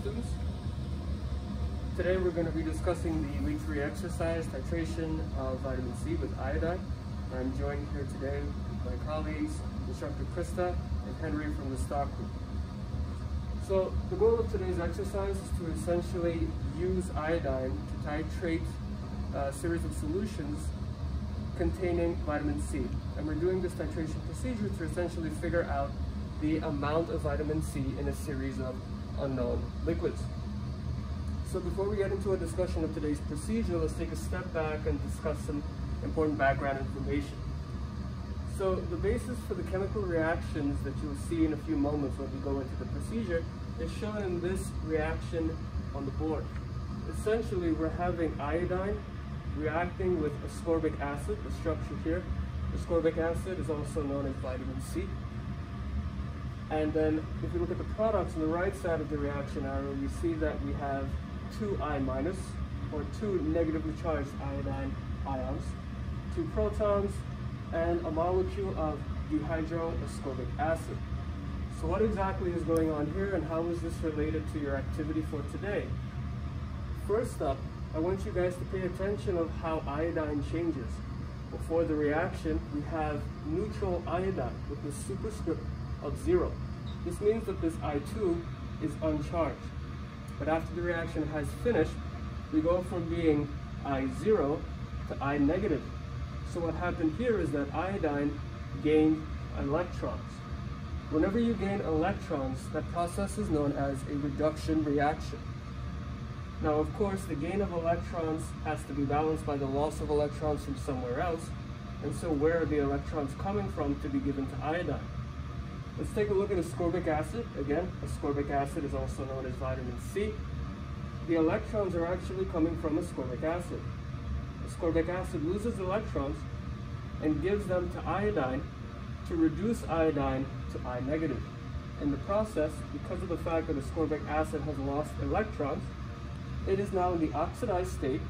students. Today we're going to be discussing the week 3 exercise, titration of vitamin C with iodine. I'm joined here today with my colleagues, Instructor Krista and Henry from the stock group. So the goal of today's exercise is to essentially use iodine to titrate a series of solutions containing vitamin C. And we're doing this titration procedure to essentially figure out the amount of vitamin C in a series of unknown liquids. So before we get into a discussion of today's procedure, let's take a step back and discuss some important background information. So the basis for the chemical reactions that you'll see in a few moments when we go into the procedure is shown in this reaction on the board. Essentially, we're having iodine reacting with ascorbic acid, the structure here. Ascorbic acid is also known as vitamin C. And then if you look at the products on the right side of the reaction arrow, you see that we have 2 I- or 2 negatively charged iodine ions, 2 protons, and a molecule of dihydroascorbic acid. So what exactly is going on here, and how is this related to your activity for today? First up, I want you guys to pay attention of how iodine changes. Before the reaction, we have neutral iodine with the superscript of 0. This means that this I2 is uncharged. But after the reaction has finished, we go from being I0 to I negative. So what happened here is that iodine gained electrons. Whenever you gain electrons, that process is known as a reduction reaction. Now, of course, the gain of electrons has to be balanced by the loss of electrons from somewhere else. And so where are the electrons coming from to be given to iodine? Let's take a look at ascorbic acid. Again, ascorbic acid is also known as vitamin C. The electrons are actually coming from ascorbic acid. Ascorbic acid loses electrons and gives them to iodine to reduce iodine to I negative. In the process, because of the fact that ascorbic acid has lost electrons, it is now in the oxidized state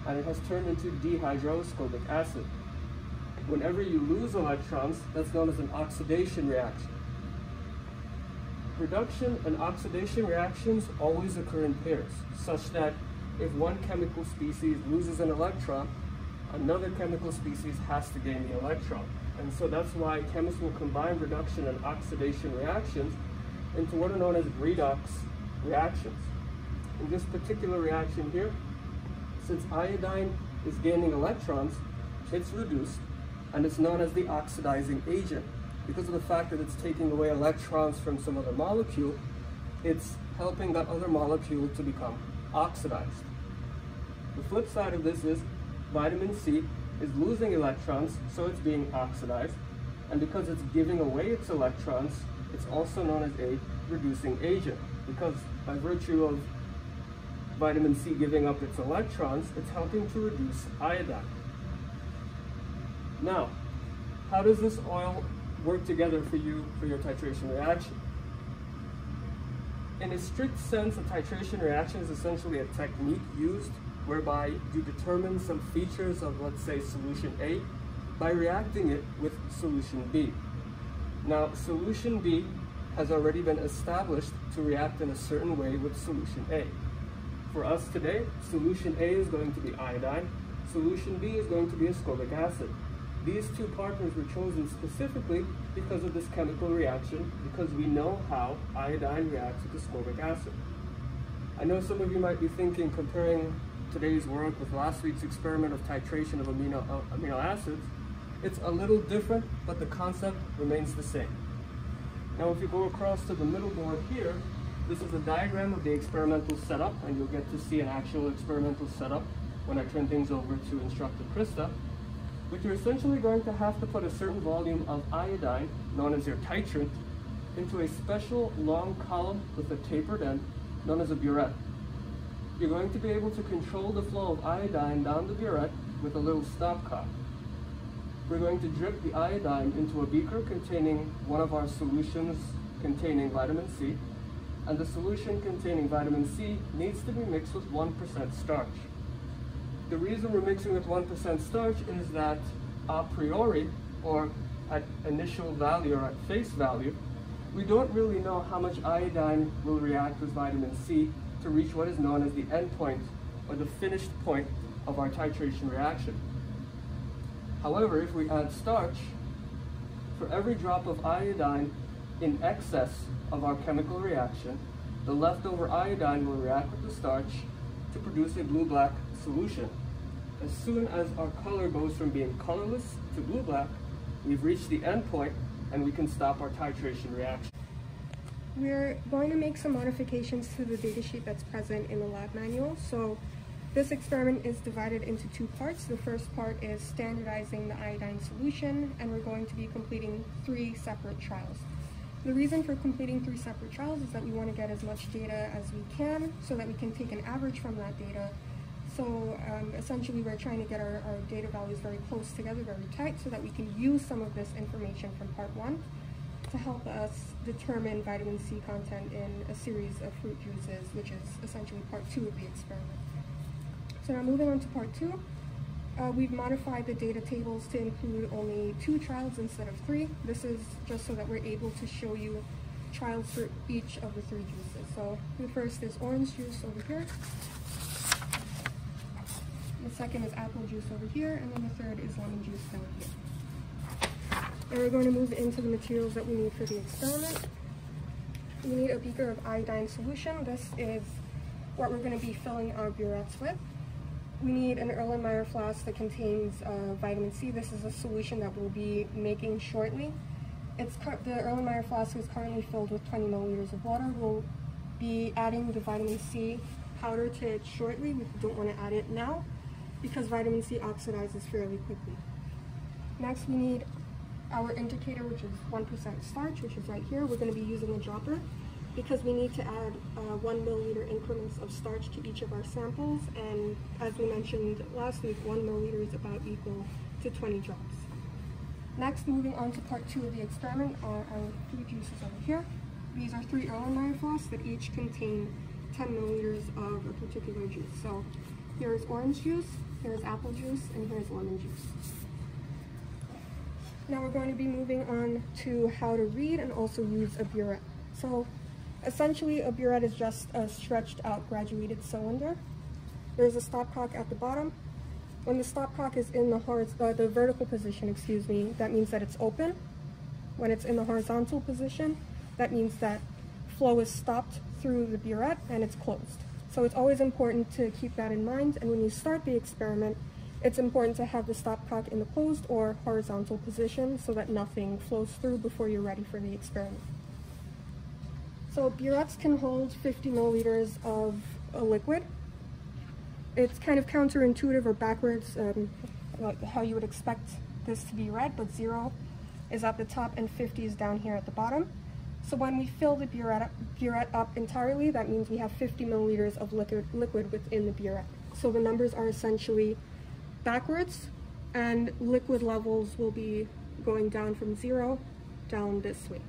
and it has turned into dihydroascorbic acid. Whenever you lose electrons, that's known as an oxidation reaction. Reduction and oxidation reactions always occur in pairs, such that if one chemical species loses an electron, another chemical species has to gain the electron. And so that's why chemists will combine reduction and oxidation reactions into what are known as redox reactions. In this particular reaction here, since iodine is gaining electrons, it's reduced, and it's known as the oxidizing agent. Because of the fact that it's taking away electrons from some other molecule, it's helping that other molecule to become oxidized. The flip side of this is vitamin C is losing electrons, so it's being oxidized. And because it's giving away its electrons, it's also known as a reducing agent. Because by virtue of vitamin C giving up its electrons, it's helping to reduce iodine. Now, how does this oil work together for you for your titration reaction? In a strict sense, a titration reaction is essentially a technique used whereby you determine some features of, let's say, solution A by reacting it with solution B. Now, solution B has already been established to react in a certain way with solution A. For us today, solution A is going to be iodine, solution B is going to be ascorbic acid. These two partners were chosen specifically because of this chemical reaction, because we know how iodine reacts with ascorbic acid. I know some of you might be thinking, comparing today's work with last week's experiment of titration of amino acids, it's a little different, but the concept remains the same. Now, if you go across to the middle board here, this is a diagram of the experimental setup, and you'll get to see an actual experimental setup when I turn things over to Instructor Krista. But you're essentially going to have to put a certain volume of iodine, known as your titrant, into a special long column with a tapered end, known as a burette. You're going to be able to control the flow of iodine down the burette with a little stopcock. We're going to drip the iodine into a beaker containing one of our solutions containing vitamin C, and the solution containing vitamin C needs to be mixed with 1% starch. The reason we're mixing with 1% starch is that a priori, or at initial value or at face value, we don't really know how much iodine will react with vitamin C to reach what is known as the end point, or the finished point of our titration reaction. However, if we add starch, for every drop of iodine in excess of our chemical reaction, the leftover iodine will react with the starch to produce a blue-black solution. As soon as our color goes from being colorless to blue-black, we've reached the end point and we can stop our titration reaction. We're going to make some modifications to the datasheet that's present in the lab manual. So this experiment is divided into two parts. The first part is standardizing the iodine solution, and we're going to be completing 3 separate trials. The reason for completing 3 separate trials is that we want to get as much data as we can so that we can take an average from that data. So essentially we're trying to get our data values very close together, very tight, so that we can use some of this information from part 1 to help us determine vitamin C content in a series of fruit juices, which is essentially part 2 of the experiment. So now moving on to part 2, we've modified the data tables to include only 2 trials instead of 3. This is just so that we're able to show you trials for each of the 3 juices. So the first is orange juice over here. The second is apple juice over here, and then the third is lemon juice down here. And we're going to move into the materials that we need for the experiment. We need a beaker of iodine solution. This is what we're going to be filling our burettes with. We need an Erlenmeyer flask that contains vitamin C. This is a solution that we'll be making shortly. The Erlenmeyer flask is currently filled with 20 milliliters of water. We'll be adding the vitamin C powder to it shortly. We don't want to add it now because vitamin C oxidizes fairly quickly. Next, we need our indicator, which is 1% starch, which is right here. We're going to be using a dropper because we need to add 1 milliliter increments of starch to each of our samples, and as we mentioned last week, 1 milliliter is about equal to 20 drops. Next, moving on to part 2 of the experiment, are our 3 juices over here. These are 3 Erlenmeyer flasks that each contain 10 milliliters of a particular juice. So here's orange juice, here's apple juice, and here's lemon juice. Now we're going to be moving on to how to read and also use a burette. So essentially, a burette is just a stretched out graduated cylinder. There's a stopcock at the bottom. When the stopcock is in the vertical position, that means that it's open. When it's in the horizontal position, that means that flow is stopped through the burette and it's closed. So it's always important to keep that in mind, and when you start the experiment, it's important to have the stopcock in the closed or horizontal position so that nothing flows through before you're ready for the experiment. So burettes can hold 50 milliliters of a liquid. It's kind of counterintuitive or backwards, like how you would expect this to be read, but 0 is at the top and 50 is down here at the bottom. So when we fill the burette up entirely, that means we have 50 milliliters of liquid within the burette. So the numbers are essentially backwards, and liquid levels will be going down from 0 down this way.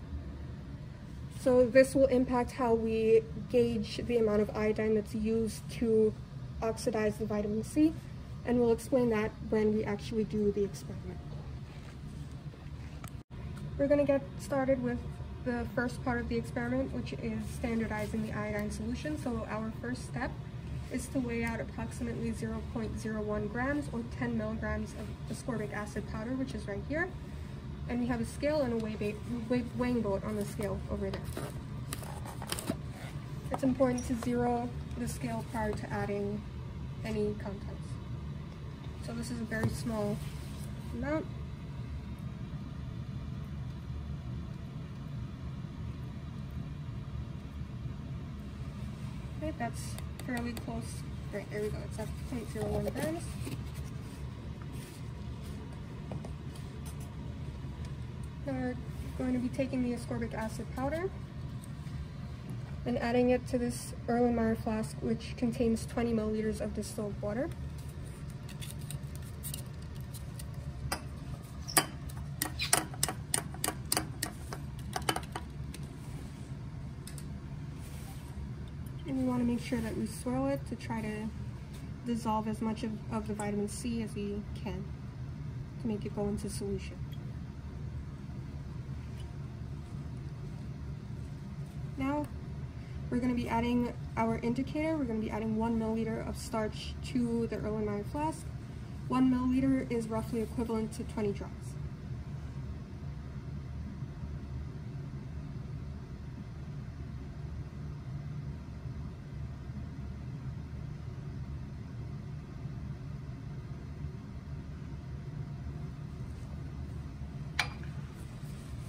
So this will impact how we gauge the amount of iodine that's used to oxidize the vitamin C, and we'll explain that when we actually do the experiment. We're going to get started with the first part of the experiment, which is standardizing the iodine solution. So our first step is to weigh out approximately 0.01 grams or 10 milligrams of ascorbic acid powder, which is right here. And we have a scale and a weighing boat on the scale over there. It's important to zero the scale prior to adding any contents. So this is a very small amount. Okay, that's fairly close. Right, there we go. It's at 0.01 grams. Now we're going to be taking the ascorbic acid powder and adding it to this Erlenmeyer flask, which contains 20 milliliters of distilled water. And we want to make sure that we swirl it to try to dissolve as much of the vitamin C as we can to make it go into solution. we're going to be adding our indicator. We're going to be adding 1 milliliter of starch to the Erlenmeyer flask. 1 milliliter is roughly equivalent to 20 drops.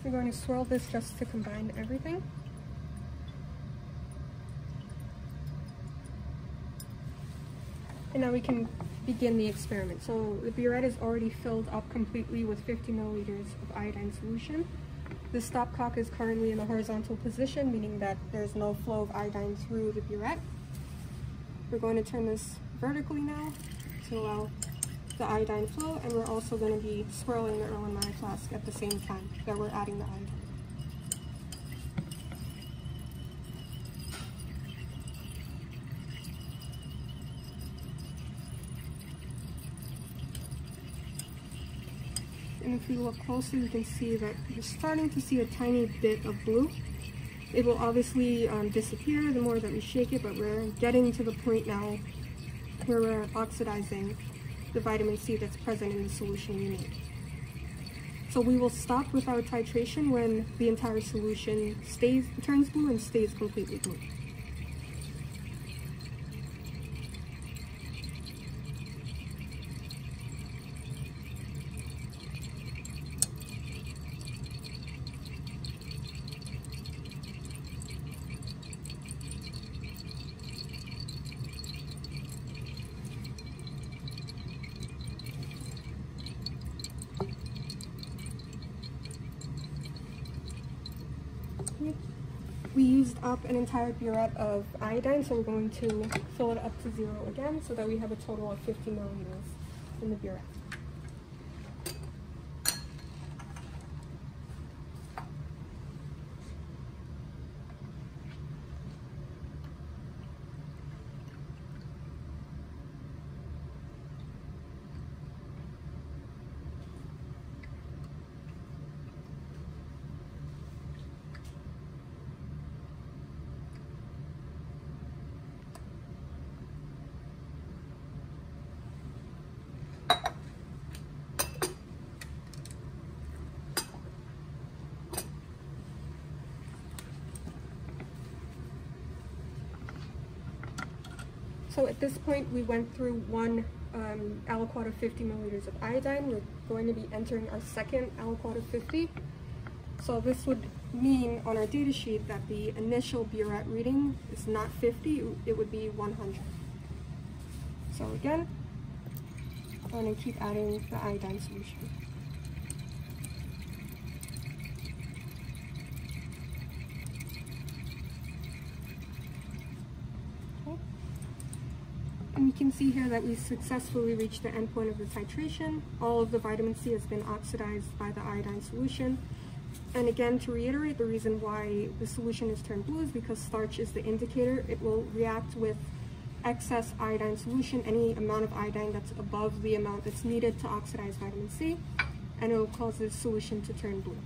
We're going to swirl this just to combine everything. And now we can begin the experiment. So the burette is already filled up completely with 50 milliliters of iodine solution. The stopcock is currently in the horizontal position, meaning that there's no flow of iodine through the burette. We're going to turn this vertically now to allow the iodine flow, and we're also going to be swirling the Erlenmeyer flask at the same time that we're adding the iodine. And if you look closely, you can see that you're starting to see a tiny bit of blue. It will obviously disappear the more that we shake it, but we're getting to the point now where we're oxidizing the vitamin C that's present in the solution we made. So we will stop with our titration when the entire solution turns blue and stays completely blue. We used up an entire burette of iodine, so we're going to fill it up to 0 again so that we have a total of 50 milliliters in the burette. So at this point, we went through one aliquot of 50 milliliters of iodine. We're going to be entering our second aliquot of 50. So this would mean on our data sheet that the initial burette reading is not 50, it would be 100. So again, I'm going to keep adding the iodine solution. And you can see here that we successfully reached the end point of the titration. All of the vitamin C has been oxidized by the iodine solution. And again, to reiterate, the reason why the solution is turned blue is because starch is the indicator. It will react with excess iodine solution, any amount of iodine that's above the amount that's needed to oxidize vitamin C, and it will cause the solution to turn blue.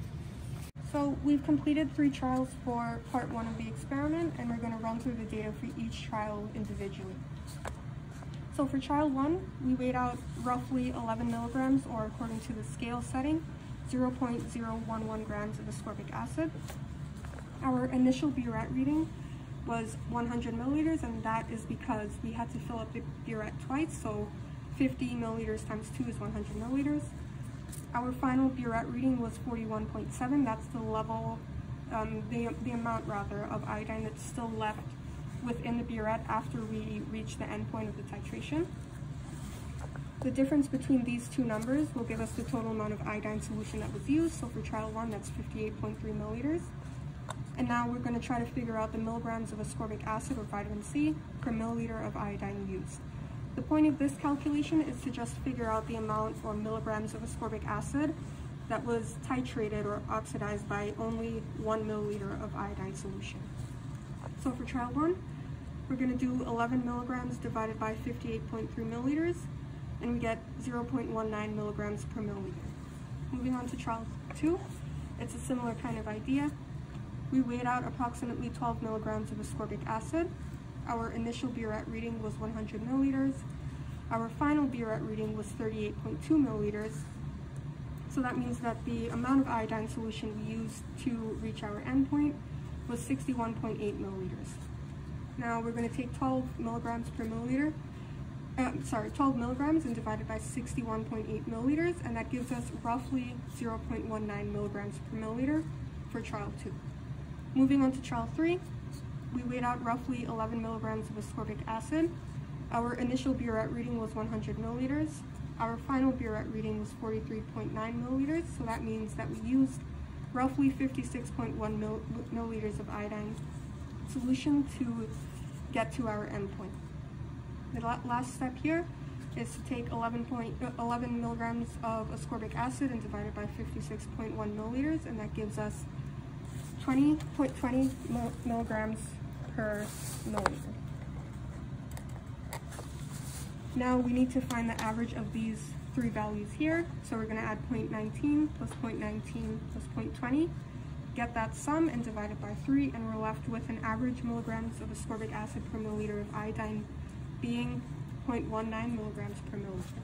So we've completed 3 trials for part 1 of the experiment, and we're going to run through the data for each trial individually. So for trial 1, we weighed out roughly 11 milligrams, or according to the scale setting, 0.011 grams of ascorbic acid. Our initial burette reading was 100 milliliters, and that is because we had to fill up the burette twice, so 50 milliliters times 2 is 100 milliliters. Our final burette reading was 41.7. That's the level, the amount rather, of iodine that's still left within the burette after we reach the end point of the titration. The difference between these two numbers will give us the total amount of iodine solution that was used. So for trial 1, that's 58.3 milliliters. And now we're going to try to figure out the milligrams of ascorbic acid or vitamin C per milliliter of iodine used. The point of this calculation is to just figure out the amount or milligrams of ascorbic acid that was titrated or oxidized by only 1 milliliter of iodine solution. So for trial 1, we're going to do 11 milligrams divided by 58.3 milliliters, and we get 0.19 milligrams per milliliter. Moving on to trial 2, it's a similar kind of idea. we weighed out approximately 12 milligrams of ascorbic acid. Our initial burette reading was 100 milliliters. Our final burette reading was 38.2 milliliters. So that means that the amount of iodine solution we used to reach our endpoint was 61.8 milliliters. Now we're going to take 12 milligrams per milliliter, 12 milligrams and divide it by 61.8 milliliters, and that gives us roughly 0.19 milligrams per milliliter for trial 2. Moving on to trial 3, we weighed out roughly 11 milligrams of ascorbic acid. Our initial burette reading was 100 milliliters. Our final burette reading was 43.9 milliliters, so that means that we used roughly 56.1 milliliters of iodine solution to get to our endpoint. The last step here is to take 11 milligrams of ascorbic acid and divide it by 56.1 milliliters, and that gives us 20.20 milligrams per milliliter. Now we need to find the average of these three values here. So we're going to add 0.19 plus 0.19 plus 0.20, get that sum and divide it by 3, and we're left with an average milligrams of ascorbic acid per milliliter of iodine being 0.19 milligrams per milliliter.